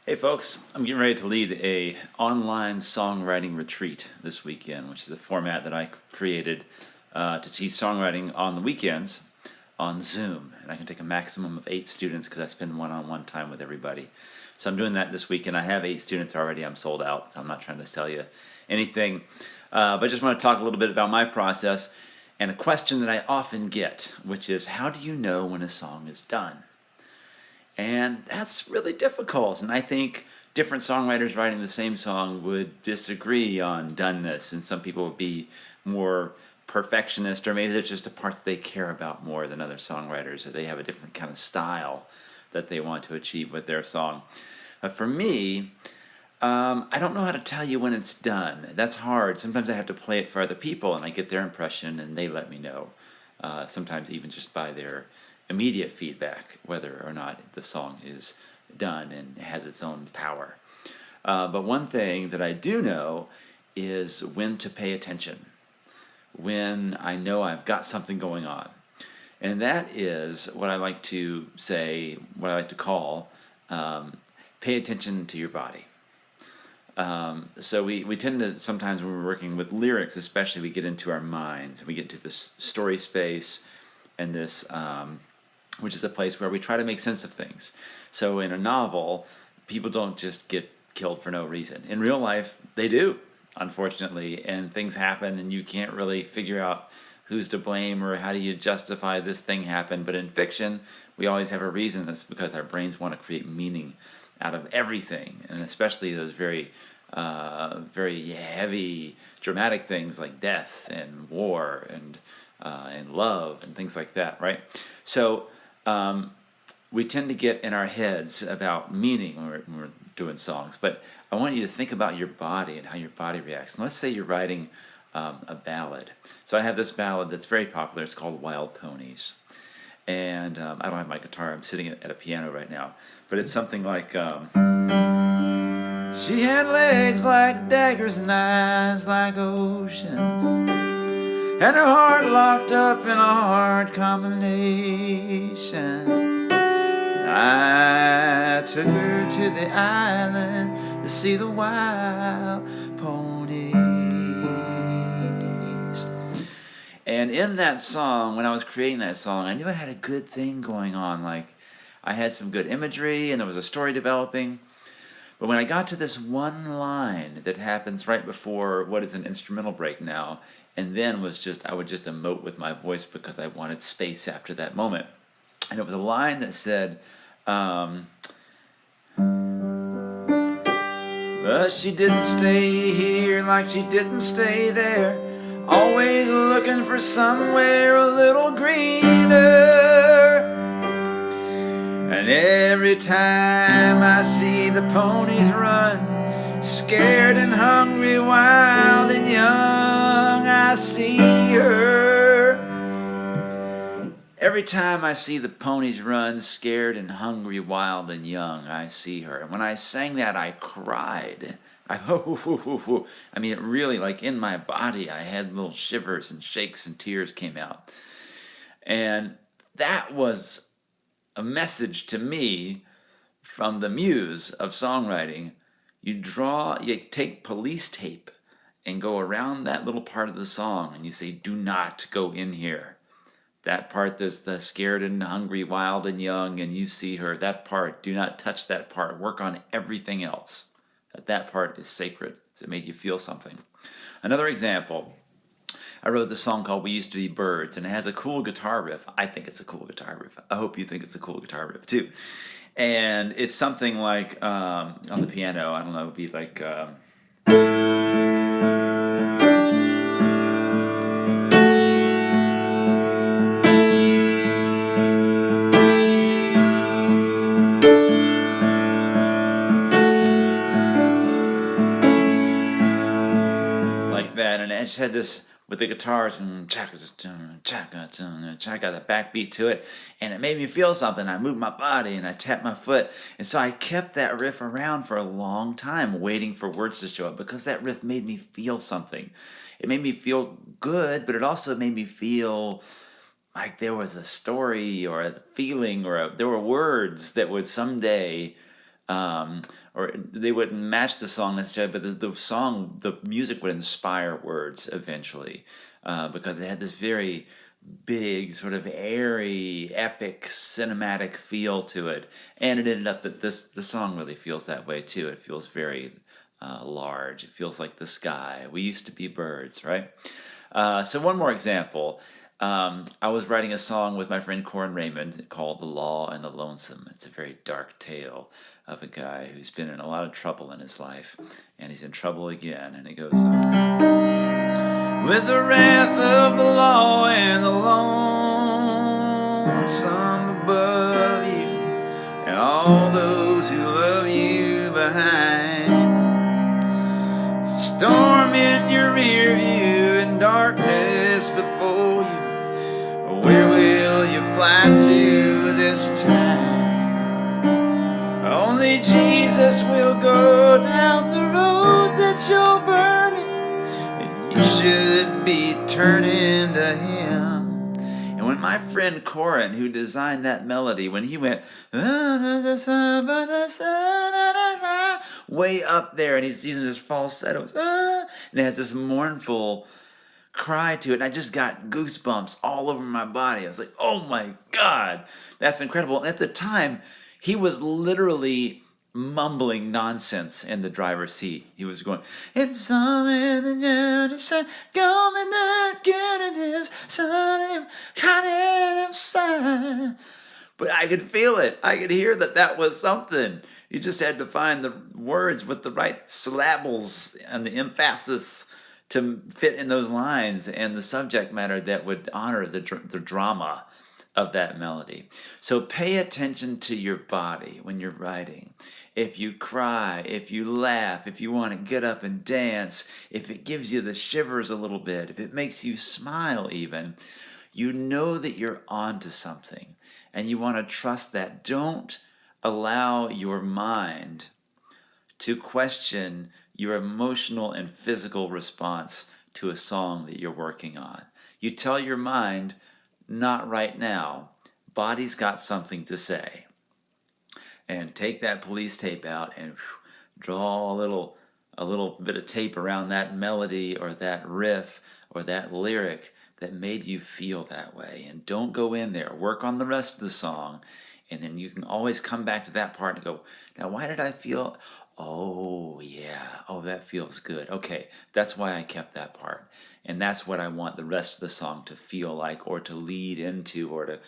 Hey folks, I'm getting ready to lead a online songwriting retreat this weekend, which is a format that I created to teach songwriting on the weekends on Zoom. And I can take a maximum of 8 students because I spend one-on-one time with everybody. So I'm doing that this weekend. I have 8 students already. I'm sold out, so I'm not trying to sell you anything. But I just want to talk a little bit about my process and a question that I often get, which is, how do you know when a song is done? And that's really difficult. And I think different songwriters writing the same song would disagree on doneness. And some people would be more perfectionist, or maybe there's just a part that they care about more than other songwriters, or they have a different kind of style that they want to achieve with their song. But for me, I don't know how to tell you when it's done. That's hard. Sometimes I have to play it for other people, and I get their impression, and they let me know. Sometimes even just by their immediate feedback, whether or not the song is done and has its own power. But one thing that I do know is when to pay attention, when I know I've got something going on. And that is what I like to say, what I like to call, pay attention to your body. So we tend to, sometimes when we're working with lyrics especially, we get into our minds, and we get into this story space and this, which is a place where we try to make sense of things. So in a novel, people don't just get killed for no reason. In real life, they do, unfortunately, and things happen and you can't really figure out who's to blame or how do you justify this thing happened. But in fiction, we always have a reason. That's because our brains want to create meaning out of everything, and especially those very heavy, dramatic things like death and war and love and things like that, right? So we tend to get in our heads about meaning when we're doing songs, but I want you to think about your body and how your body reacts. And let's say you're writing a ballad. So I have this ballad that's very popular. It's called Wild Ponies. And I don't have my guitar. I'm sitting at a piano right now. But it's something like, she had legs like daggers and eyes like oceans, and her heart locked up in a hard combination. I took her to the island to see the wild ponies. And in that song, when I was creating that song, I knew I had a good thing going on. Like, I had some good imagery and there was a story developing. But when I got to this one line that happens right before what is an instrumental break now, and then I would just emote with my voice because I wanted space after that moment. And it was a line that said, but she didn't stay here like she didn't stay there, always looking for somewhere a little greener. And every time I see the ponies run, scared and hungry, wild and young, I see her. Every time I see the ponies run, scared and hungry, wild and young, I see her. And when I sang that, I cried. I mean, it really, like in my body, I had little shivers and shakes and tears came out. And that was a message to me from the muse of songwriting. You take police tape and go around that little part of the song and you say, do not go in here. That part that's the scared and hungry, wild and young, and you see her, that part, do not touch that part. Work on everything else. That part is sacred. It made you feel something. Another example, I wrote this song called We Used to Be Birds, and it has a cool guitar riff. I think it's a cool guitar riff. I hope you think it's a cool guitar riff too. And it's something like, on the piano, I don't know, it would be like, that, and I just had this with the guitars and chaka, the backbeat to it, and it made me feel something. I moved my body and I tapped my foot, and so I kept that riff around for a long time, waiting for words to show up because that riff made me feel something. It made me feel good, but it also made me feel like there was a story or a feeling or there were words that would someday um, or they wouldn't match the song necessarily, but the music would inspire words eventually, because it had this very big, sort of airy, epic, cinematic feel to it, and it ended up that the song really feels that way too. It feels very large. It feels like the sky. We used to be birds, right? So one more example. I was writing a song with my friend Corin Raymond called "The Law and the Lonesome." It's a very dark tale of a guy who's been in a lot of trouble in his life, and he's in trouble again. And it goes with the wrath of the law and the lonesome above you, and all those who love you behind. Storm in your rear view and darkness before you. Where will you fly to this time? Only Jesus will go down the road that you're burning, and you should be turning to Him. And when my friend Corin, who designed that melody, when he went way up there, and he's using his falsettos, and it has this mournful cry to it, and I just got goosebumps all over my body. I was like, oh my God, that's incredible. And at the time, he was literally mumbling nonsense in the driver's seat. He was going, if someone said, go and not get it is, son, kind of sign. But I could feel it. I could hear that was something. You just had to find the words with the right syllables and the emphasis to fit in those lines and the subject matter that would honor the drama of that melody. So pay attention to your body when you're writing. If you cry, if you laugh, if you want to get up and dance, if it gives you the shivers a little bit, if it makes you smile even, you know that you're onto something, and you want to trust that. Don't allow your mind to question your emotional and physical response to a song that you're working on. You tell your mind, not right now. Body's got something to say. And take that police tape out and draw a little bit of tape around that melody or that riff or that lyric that made you feel that way. And don't go in there. Work on the rest of the song, and then you can always come back to that part and go, now why did I feel? Oh yeah, oh that feels good. Okay, that's why I kept that part. And that's what I want the rest of the song to feel like, or to lead into, or to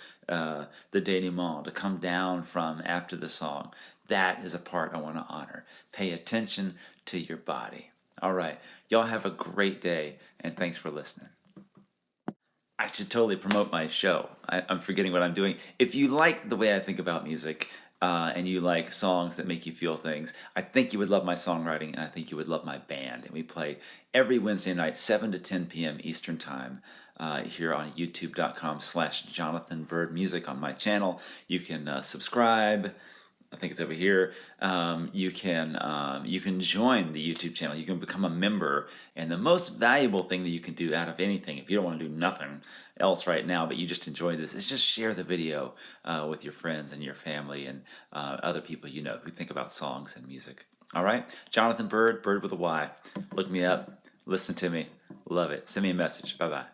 the denouement, to come down from after the song. That is a part I want to honor. Pay attention to your body. All right, y'all have a great day, and thanks for listening. I should totally promote my show. I'm forgetting what I'm doing. If you like the way I think about music, and you like songs that make you feel things, I think you would love my songwriting, and I think you would love my band. And we play every Wednesday night, 7 to 10 p.m. Eastern Time, here on youtube.com/Jonathan Byrd-Music on my channel. You can subscribe. I think it's over here. You can join the YouTube channel. You can become a member, and the most valuable thing that you can do out of anything, if you don't want to do nothing else right now, but you just enjoy this, is just share the video with your friends and your family and other people you know who think about songs and music. All right, Jonathan Byrd, Byrd with a Y. Look me up. Listen to me. Love it. Send me a message. Bye bye.